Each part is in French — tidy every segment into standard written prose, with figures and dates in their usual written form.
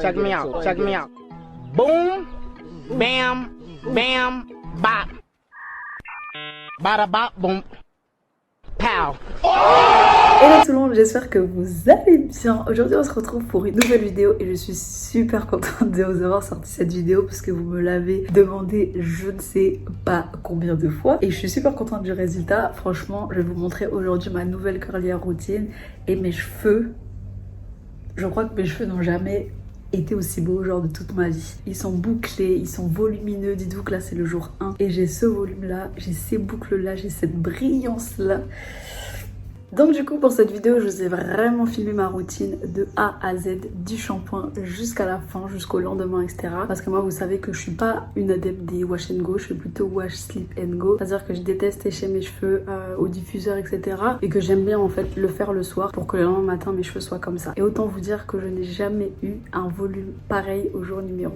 Check me out, check me out. Boom, bam, bam, bop. Bada bop, boom, pow. Hello tout le monde, j'espère que vous allez bien. Aujourd'hui on se retrouve pour une nouvelle vidéo et je suis super contente de vous avoir sorti cette vidéo parce que vous me l'avez demandé je ne sais pas combien de fois et je suis super contente du résultat. Franchement, je vais vous montrer aujourd'hui ma nouvelle curlière routine et mes cheveux. Je crois que mes cheveux n'ont jamais été aussi beaux genre de toute ma vie. Ils sont bouclés, ils sont volumineux. Dites-vous que là c'est le jour 1 et j'ai ce volume là, j'ai ces boucles là, j'ai cette brillance là. Donc du coup pour cette vidéo je vous ai vraiment filmé ma routine de A à Z, du shampoing jusqu'à la fin, jusqu'au lendemain, etc. Parce que moi vous savez que je suis pas une adepte des wash and go, je suis plutôt wash, sleep and go. C'est à dire que je déteste sécher mes cheveux au diffuseur, etc. Et que j'aime bien en fait le faire le soir pour que le lendemain matin mes cheveux soient comme ça. Et autant vous dire que je n'ai jamais eu un volume pareil au jour numéro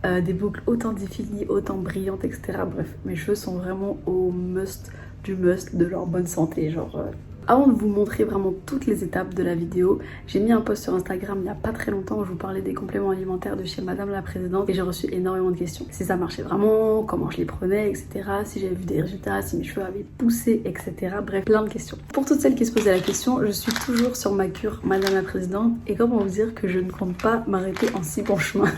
1. Des boucles autant définies, autant brillantes, etc. Bref, mes cheveux sont vraiment au must du must de leur bonne santé, genre... Avant de vous montrer vraiment toutes les étapes de la vidéo, j'ai mis un post sur Instagram il n'y a pas très longtemps où je vous parlais des compléments alimentaires de chez Madame la Présidente et j'ai reçu énormément de questions. Si ça marchait vraiment, comment je les prenais, etc. Si j'avais vu des résultats, si mes cheveux avaient poussé, etc. Bref, plein de questions. Pour toutes celles qui se posaient la question, je suis toujours sur ma cure Madame la Présidente et comment vous dire que je ne compte pas m'arrêter en si bon chemin.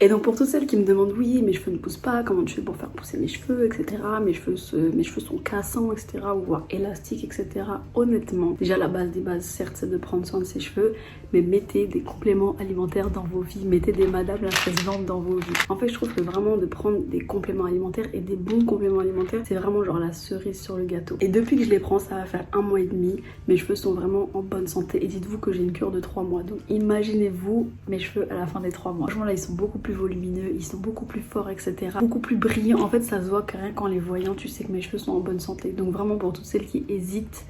Et donc pour toutes celles qui me demandent oui, mes cheveux ne poussent pas, comment tu fais pour faire pousser mes cheveux, etc. Mes cheveux sont cassants, etc. ou voire élastiques, etc. Honnêtement, déjà la base des bases, certes, c'est de prendre soin de ses cheveux, mais mettez des compléments alimentaires dans vos vies, mettez des Madame la Présidente dans vos vies. En fait, je trouve que vraiment de prendre des compléments alimentaires et des bons compléments alimentaires, c'est vraiment genre la cerise sur le gâteau. Et depuis que je les prends, ça va faire 1 mois et demi, mes cheveux sont vraiment en bonne santé. Et dites-vous que j'ai une cure de 3 mois, donc imaginez-vous mes cheveux à la fin des 3 mois. Franchement là, ils sont beaucoup plus volumineux, ils sont beaucoup plus forts, etc. Beaucoup plus brillants. En fait, ça se voit que rien qu'en les voyant, tu sais que mes cheveux sont en bonne santé. Donc vraiment pour toutes celles qui hésitent,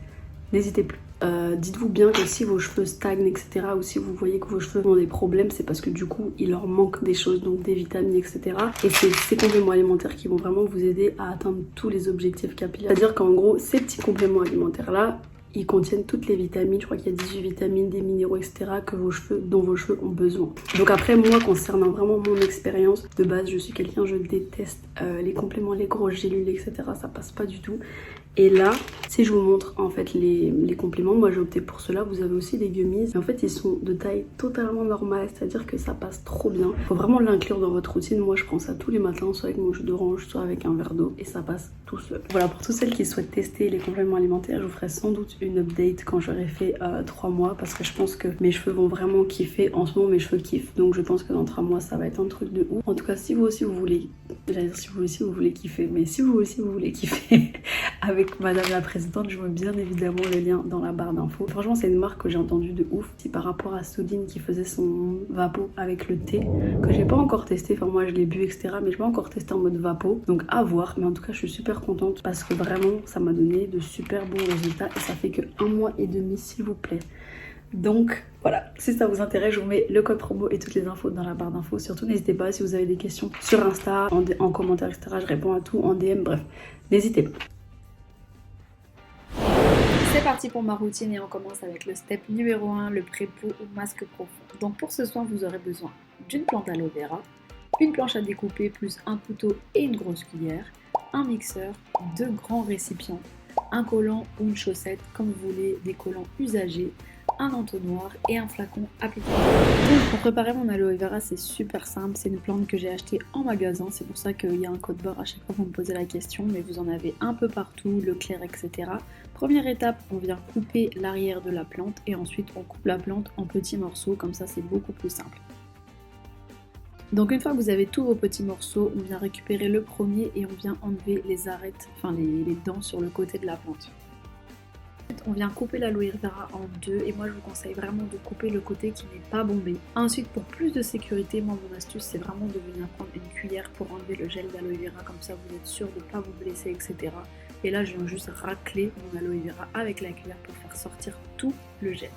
n'hésitez plus. Dites-vous bien que si vos cheveux stagnent, etc. ou si vous voyez que vos cheveux ont des problèmes, c'est parce que du coup il leur manque des choses, donc des vitamines, etc. Et c'est ces compléments alimentaires qui vont vraiment vous aider à atteindre tous les objectifs capillaires. C'est-à-dire qu'en gros, ces petits compléments alimentaires là, ils contiennent toutes les vitamines, je crois qu'il y a 18 vitamines, des minéraux, etc. dont vos cheveux ont besoin. Donc après, moi, concernant vraiment mon expérience, de base, je suis quelqu'un, je déteste les compléments, les grosses gélules, etc. Ça passe pas du tout. Et là, si je vous montre en fait les compléments, moi j'ai opté pour cela. Vous avez aussi des gummies. En fait, ils sont de taille totalement normale, c'est-à-dire que ça passe trop bien. Faut vraiment l'inclure dans votre routine. Moi, je prends ça tous les matins, soit avec mon jus d'orange, soit avec un verre d'eau, et ça passe tout seul. Voilà, pour toutes celles qui souhaitent tester les compléments alimentaires, je vous ferai sans doute une update quand j'aurai fait 3 mois, parce que je pense que mes cheveux vont vraiment kiffer. En ce moment, mes cheveux kiffent, donc je pense que dans 3 mois, ça va être un truc de ouf. En tout cas, si vous aussi vous voulez, j'allais dire si vous aussi vous voulez kiffer, mais si vous aussi vous voulez kiffer avec Madame la Présidente, je mets bien évidemment le lien dans la barre d'infos. Franchement, c'est une marque que j'ai entendue de ouf. C'est par rapport à Soline qui faisait son vapo avec le thé, que j'ai pas encore testé. Enfin, moi je l'ai bu, etc. Mais je l'ai pas encore testé en mode vapo. Donc à voir. Mais en tout cas, je suis super contente parce que vraiment, ça m'a donné de super bons résultats. Et ça fait que 1 mois et demi, s'il vous plaît. Donc voilà, si ça vous intéresse, je vous mets le code promo et toutes les infos dans la barre d'infos. Surtout, n'hésitez pas si vous avez des questions sur Insta, en commentaire, etc. Je réponds à tout en DM. Bref, n'hésitez pas. C'est parti pour ma routine et on commence avec le step numéro 1, le pré-pot ou masque profond. Donc pour ce soin, vous aurez besoin d'une plante aloe vera, une planche à découper plus un couteau et une grosse cuillère, un mixeur, 2 grands récipients, un collant ou une chaussette comme vous voulez, des collants usagés, un entonnoir et un flacon applicateur. Donc pour préparer mon aloe vera, c'est super simple, c'est une plante que j'ai achetée en magasin, c'est pour ça qu'il y a un code barre à chaque fois que vous me posez la question, mais vous en avez un peu partout, Leclerc, etc. Première étape, on vient couper l'arrière de la plante et ensuite on coupe la plante en petits morceaux, comme ça c'est beaucoup plus simple. Donc une fois que vous avez tous vos petits morceaux, on vient récupérer le premier et on vient enlever les arêtes, enfin les dents sur le côté de la plante. On vient couper l'aloe vera en 2 et moi je vous conseille vraiment de couper le côté qui n'est pas bombé. Ensuite, pour plus de sécurité, moi mon astuce c'est vraiment de venir prendre une cuillère pour enlever le gel d'aloe vera, comme ça vous êtes sûr de ne pas vous blesser, etc. Et là je viens juste racler mon aloe vera avec la cuillère pour faire sortir tout le gel.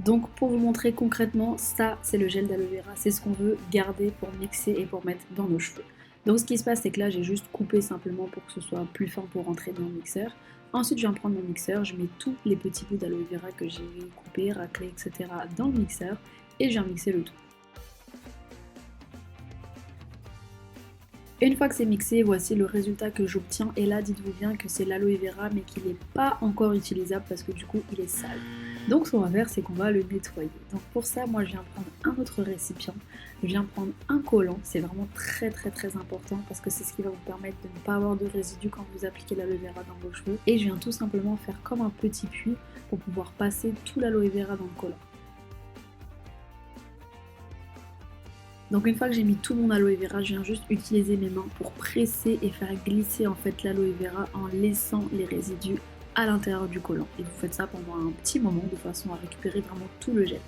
Donc pour vous montrer concrètement, ça c'est le gel d'aloe vera, c'est ce qu'on veut garder pour mixer et pour mettre dans nos cheveux. Donc ce qui se passe, c'est que là j'ai juste coupé simplement pour que ce soit plus fin pour rentrer dans le mixeur. Ensuite je viens prendre mon mixeur, je mets tous les petits bouts d'aloe vera que j'ai coupés, raclés, etc. dans le mixeur et je viens mixer le tout. Une fois que c'est mixé, voici le résultat que j'obtiens. Et là, dites-vous bien que c'est l'aloe vera, mais qu'il n'est pas encore utilisable parce que du coup, il est sale. Donc ce qu'on va faire, c'est qu'on va le nettoyer. Donc pour ça, moi, je viens prendre un autre récipient. Je viens prendre un collant. C'est vraiment très important parce que c'est ce qui va vous permettre de ne pas avoir de résidus quand vous appliquez l'aloe vera dans vos cheveux. Et je viens tout simplement faire comme un petit puits pour pouvoir passer tout l'aloe vera dans le collant. Donc une fois que j'ai mis tout mon aloe vera, je viens juste utiliser mes mains pour presser et faire glisser en fait l'aloe vera en laissant les résidus à l'intérieur du collant. Et vous faites ça pendant un petit moment de façon à récupérer vraiment tout le gel.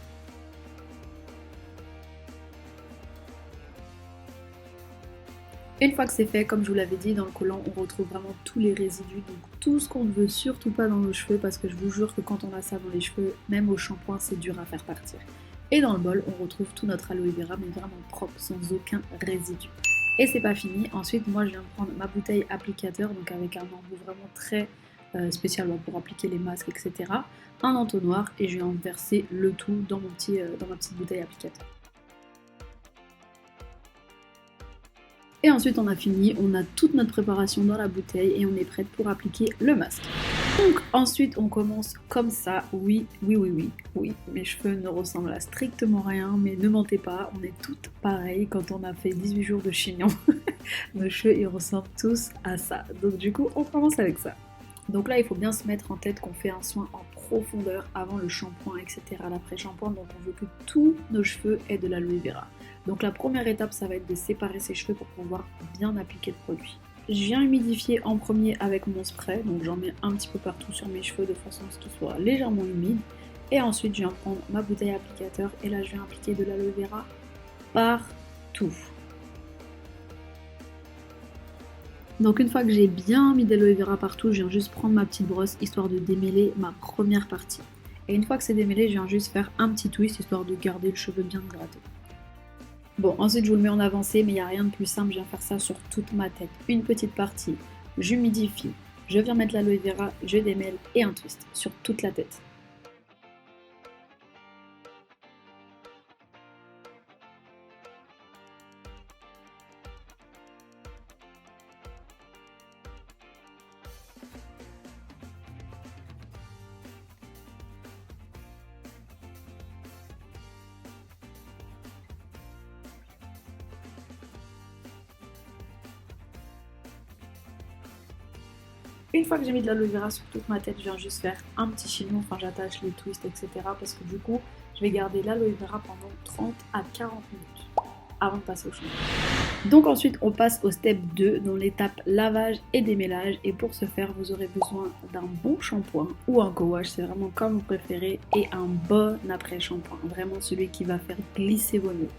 Une fois que c'est fait, comme je vous l'avais dit, dans le collant, on retrouve vraiment tous les résidus, donc tout ce qu'on ne veut surtout pas dans nos cheveux, parce que je vous jure que quand on a ça dans les cheveux, même au shampoing, c'est dur à faire partir. Et dans le bol, on retrouve tout notre aloe vera, mais vraiment propre, sans aucun résidu. Et c'est pas fini. Ensuite, moi, je viens prendre ma bouteille applicateur, donc avec un embout vraiment très spécial pour appliquer les masques, etc. Un entonnoir, et je viens verser le tout dans ma petite bouteille applicateur. Et ensuite, on a fini, on a toute notre préparation dans la bouteille et on est prête pour appliquer le masque. Donc ensuite on commence comme ça, oui, mes cheveux ne ressemblent à strictement rien, mais ne mentez pas, on est toutes pareilles quand on a fait 18 jours de chignon. Nos cheveux ils ressemblent tous à ça, donc du coup on commence avec ça. Donc là il faut bien se mettre en tête qu'on fait un soin en profondeur avant le shampoing, etc. L'après-shampoing, donc on veut que tous nos cheveux aient de l'aloe vera. Donc la première étape ça va être de séparer ses cheveux pour pouvoir bien appliquer le produit. Je viens humidifier en premier avec mon spray, donc j'en mets un petit peu partout sur mes cheveux de façon à ce qu'ils soient légèrement humides. Et ensuite je viens prendre ma bouteille applicateur et là je viens appliquer de l'aloe vera partout. Donc une fois que j'ai bien mis de l'aloe vera partout, je viens juste prendre ma petite brosse histoire de démêler ma première partie. Et une fois que c'est démêlé, je viens juste faire un petit twist histoire de garder le cheveu bien hydraté. Bon, ensuite je vous le mets en avancée, mais il n'y a rien de plus simple, je viens faire ça sur toute ma tête. Une petite partie, j'humidifie, je viens mettre l'aloe vera, je démêle et un twist sur toute la tête. Une fois que j'ai mis de l'aloe vera sur toute ma tête, je viens juste faire un petit chignon, enfin j'attache les twists, etc. Parce que du coup, je vais garder l'aloe vera pendant 30 à 40 minutes avant de passer au shampoing. Donc ensuite, on passe au step 2, dans l'étape lavage et démêlage. Et pour ce faire, vous aurez besoin d'un bon shampoing ou un co-wash, c'est vraiment comme vous préférez, et un bon après-shampoing, vraiment celui qui va faire glisser vos nœuds.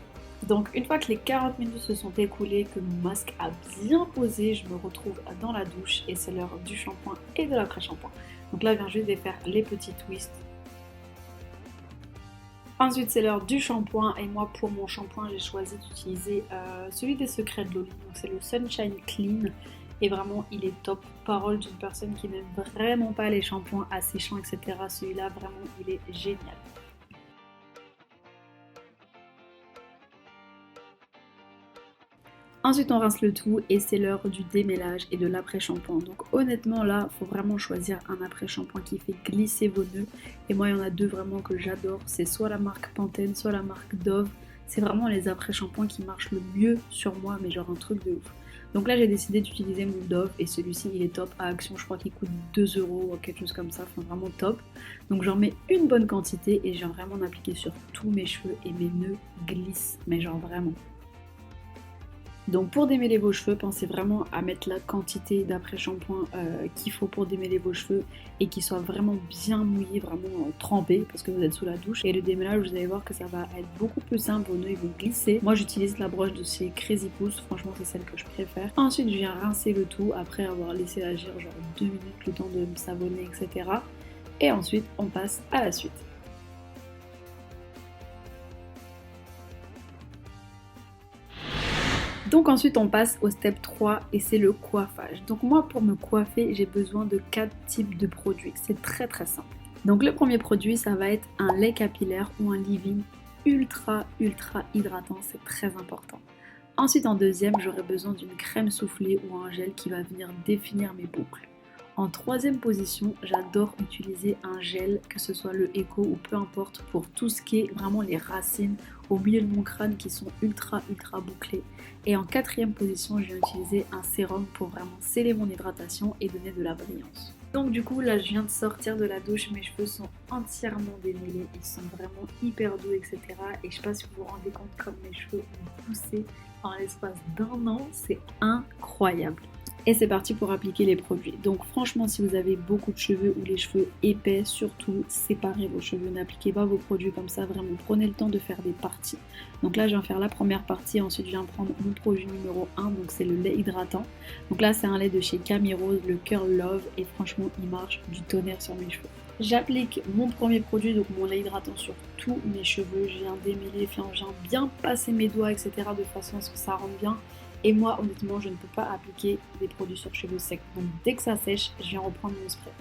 Donc une fois que les 40 minutes se sont écoulées, que mon masque a bien posé, je me retrouve dans la douche et c'est l'heure du shampoing et de l'après-shampoing. Donc là, je viens juste de faire les petits twists. Ensuite, c'est l'heure du shampoing et moi, pour mon shampoing, j'ai choisi d'utiliser celui des Secrets de Loli. Donc c'est le Sunshine Clean et vraiment, il est top. Parole d'une personne qui n'aime vraiment pas les shampoings asséchants, etc. Celui-là, vraiment, il est génial. Ensuite on rince le tout et c'est l'heure du démêlage et de l'après-shampoing. Donc honnêtement là, il faut vraiment choisir un après-shampoing qui fait glisser vos nœuds. Et moi il y en a deux vraiment que j'adore, c'est soit la marque Pantene, soit la marque Dove. C'est vraiment les après-shampoings qui marchent le mieux sur moi, mais genre un truc de ouf. Donc là j'ai décidé d'utiliser mon Dove et celui-ci il est top à Action, je crois qu'il coûte 2 € ou quelque chose comme ça, enfin vraiment top. Donc j'en mets une bonne quantité et je viens vraiment en appliquer sur tous mes cheveux et mes nœuds glissent, mais genre vraiment. Donc pour démêler vos cheveux, pensez vraiment à mettre la quantité d'après-shampoing qu'il faut pour démêler vos cheveux et qu'ils soient vraiment bien mouillés, vraiment trempés parce que vous êtes sous la douche. Et le démêlage, vous allez voir que ça va être beaucoup plus simple, vos nœuds ils vont glisser. Moi j'utilise la broche de chez Crazy Pouce, franchement c'est celle que je préfère. Ensuite je viens rincer le tout après avoir laissé agir genre 2 minutes le temps de me savonner, etc. Et ensuite on passe à la suite. Donc ensuite on passe au step 3 et c'est le coiffage. Donc moi pour me coiffer j'ai besoin de 4 types de produits. C'est très simple. Donc le premier produit ça va être un lait capillaire ou un leave-in ultra hydratant, c'est très important. Ensuite en deuxième j'aurai besoin d'une crème soufflée ou un gel qui va venir définir mes boucles. En troisième position, j'adore utiliser un gel, que ce soit le Eco ou peu importe, pour tout ce qui est vraiment les racines au milieu de mon crâne qui sont ultra bouclées. Et en quatrième position, je viens utiliser un sérum pour vraiment sceller mon hydratation et donner de la brillance. Donc du coup, là je viens de sortir de la douche, mes cheveux sont entièrement démêlés, ils sont vraiment hyper doux, etc. Et je sais pas si vous vous rendez compte comme mes cheveux ont poussé en l'espace d'1 an, c'est incroyable. Et c'est parti pour appliquer les produits. Donc franchement si vous avez beaucoup de cheveux ou les cheveux épais, surtout séparez vos cheveux, n'appliquez pas vos produits comme ça, vraiment prenez le temps de faire des parties. Donc là je viens faire la première partie, ensuite je viens prendre mon produit numéro 1, donc c'est le lait hydratant. Donc là c'est un lait de chez Camille Rose, le Curl Love, et franchement il marche du tonnerre sur mes cheveux. J'applique mon premier produit, donc mon lait hydratant sur tous mes cheveux, je viens démêler, je viens bien passer mes doigts, etc. de façon à ce que ça rentre bien. Et moi, honnêtement, je ne peux pas appliquer des produits sur cheveux secs. Donc dès que ça sèche, je viens reprendre mon spray.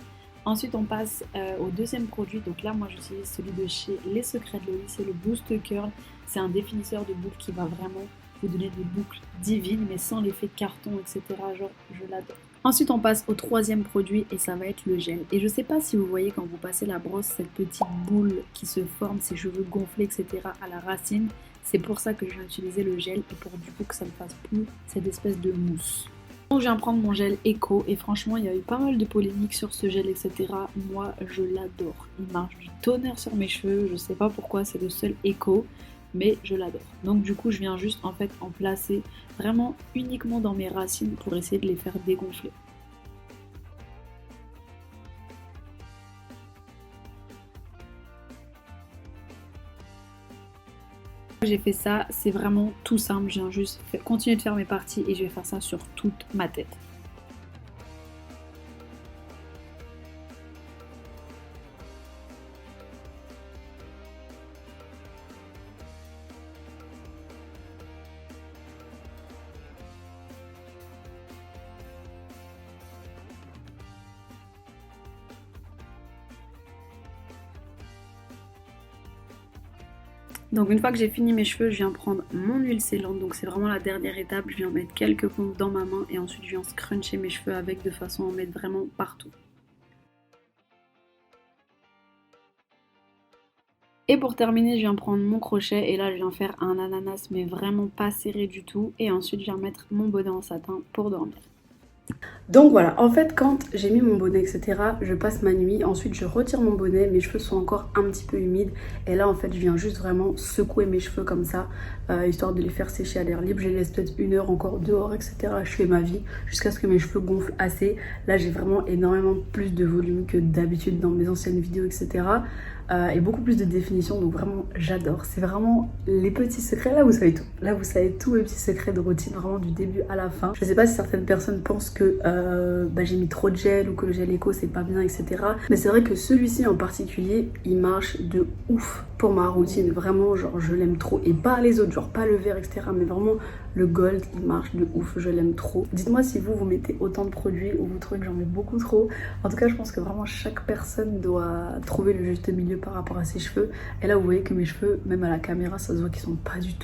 Ensuite, on passe au deuxième produit. Donc là, moi, j'utilise celui de chez Les Secrets de Loli. C'est le Boost Curl. C'est un définisseur de boucles qui va vraiment vous donner des boucles divines, mais sans l'effet carton, etc. Genre, je l'adore. Ensuite, on passe au troisième produit et ça va être le gel. Et je sais pas si vous voyez quand vous passez la brosse, cette petite boule qui se forme, ces cheveux gonflés, etc. à la racine. C'est pour ça que je viens utiliser le gel et pour du coup que ça ne fasse plus cette espèce de mousse. Donc je viens prendre mon gel Eco et franchement il y a eu pas mal de polémiques sur ce gel, etc. Moi je l'adore, il marche du tonnerre sur mes cheveux, je sais pas pourquoi, c'est le seul Eco, mais je l'adore. Donc du coup je viens juste en fait en placer vraiment uniquement dans mes racines pour essayer de les faire dégonfler. J'ai fait ça, c'est vraiment tout simple, je viens juste continuer de faire mes parties et je vais faire ça sur toute ma tête. Donc une fois que j'ai fini mes cheveux, je viens prendre mon huile scellante, donc c'est vraiment la dernière étape, je viens mettre quelques pompes dans ma main et ensuite je viens scruncher mes cheveux avec de façon à en mettre vraiment partout. Et pour terminer, je viens prendre mon crochet et là je viens faire un ananas mais vraiment pas serré du tout et ensuite je viens mettre mon bonnet en satin pour dormir. Donc voilà, en fait quand j'ai mis mon bonnet etc, je passe ma nuit, ensuite je retire mon bonnet, mes cheveux sont encore un petit peu humides et là en fait je viens juste vraiment secouer mes cheveux comme ça, histoire de les faire sécher à l'air libre. Je les laisse peut-être 1 heure encore dehors etc, je fais ma vie jusqu'à ce que mes cheveux gonflent assez. Là j'ai vraiment énormément plus de volume que d'habitude dans mes anciennes vidéos etc. Et beaucoup plus de définition, donc vraiment j'adore. C'est vraiment les petits secrets, là vous savez tout. Là vous savez tous mes petits secrets de routine, vraiment du début à la fin. Je sais pas si certaines personnes pensent que j'ai mis trop de gel ou que le gel Eco c'est pas bien etc. Mais c'est vrai que celui-ci en particulier, il marche de ouf pour ma routine. Vraiment genre je l'aime trop, et pas les autres, genre pas le vert etc. Mais vraiment le gold il marche de ouf, je l'aime trop. Dites-moi si vous mettez autant de produits ou vous trouvez que j'en mets beaucoup trop. En tout cas je pense que vraiment chaque personne doit trouver le juste milieu par rapport à ses cheveux. Et là vous voyez que mes cheveux, même à la caméra, ça se voit qu'ils sont pas du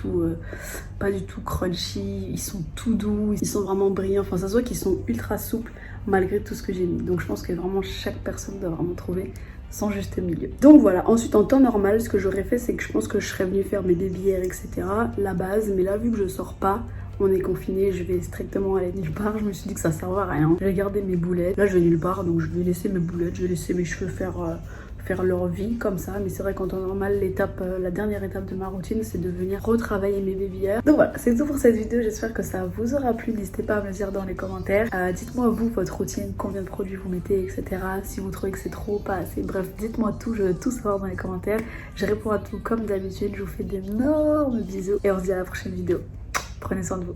tout crunchy, ils sont tout doux, ils sont vraiment brillants, enfin ça se voit qu'ils sont ultra souples malgré tout ce que j'ai mis. Donc je pense que vraiment chaque personne doit vraiment trouver son juste milieu. Donc voilà, ensuite en temps normal ce que j'aurais fait c'est que je pense que je serais venue faire mes baby hairs etc, la base, mais là vu que je sors pas, on est confiné, je vais strictement aller nulle part, je me suis dit que ça servait à rien. Je vais garder mes boulettes, là je vais nulle part donc je vais laisser mes boulettes, je vais laisser mes cheveux faire leur vie comme ça. Mais c'est vrai qu'en temps normal la dernière étape de ma routine c'est de venir retravailler mes baby hairs. Donc voilà, c'est tout pour cette vidéo, j'espère que ça vous aura plu. N'hésitez pas à me le dire dans les commentaires. Dites-moi vous votre routine, combien de produits vous mettez etc, si vous trouvez que c'est trop, pas assez, bref dites-moi tout, je veux tout savoir dans les commentaires. Je réponds à tout comme d'habitude, je vous fais d'énormes bisous et on se dit à la prochaine vidéo. Prenez soin de vous.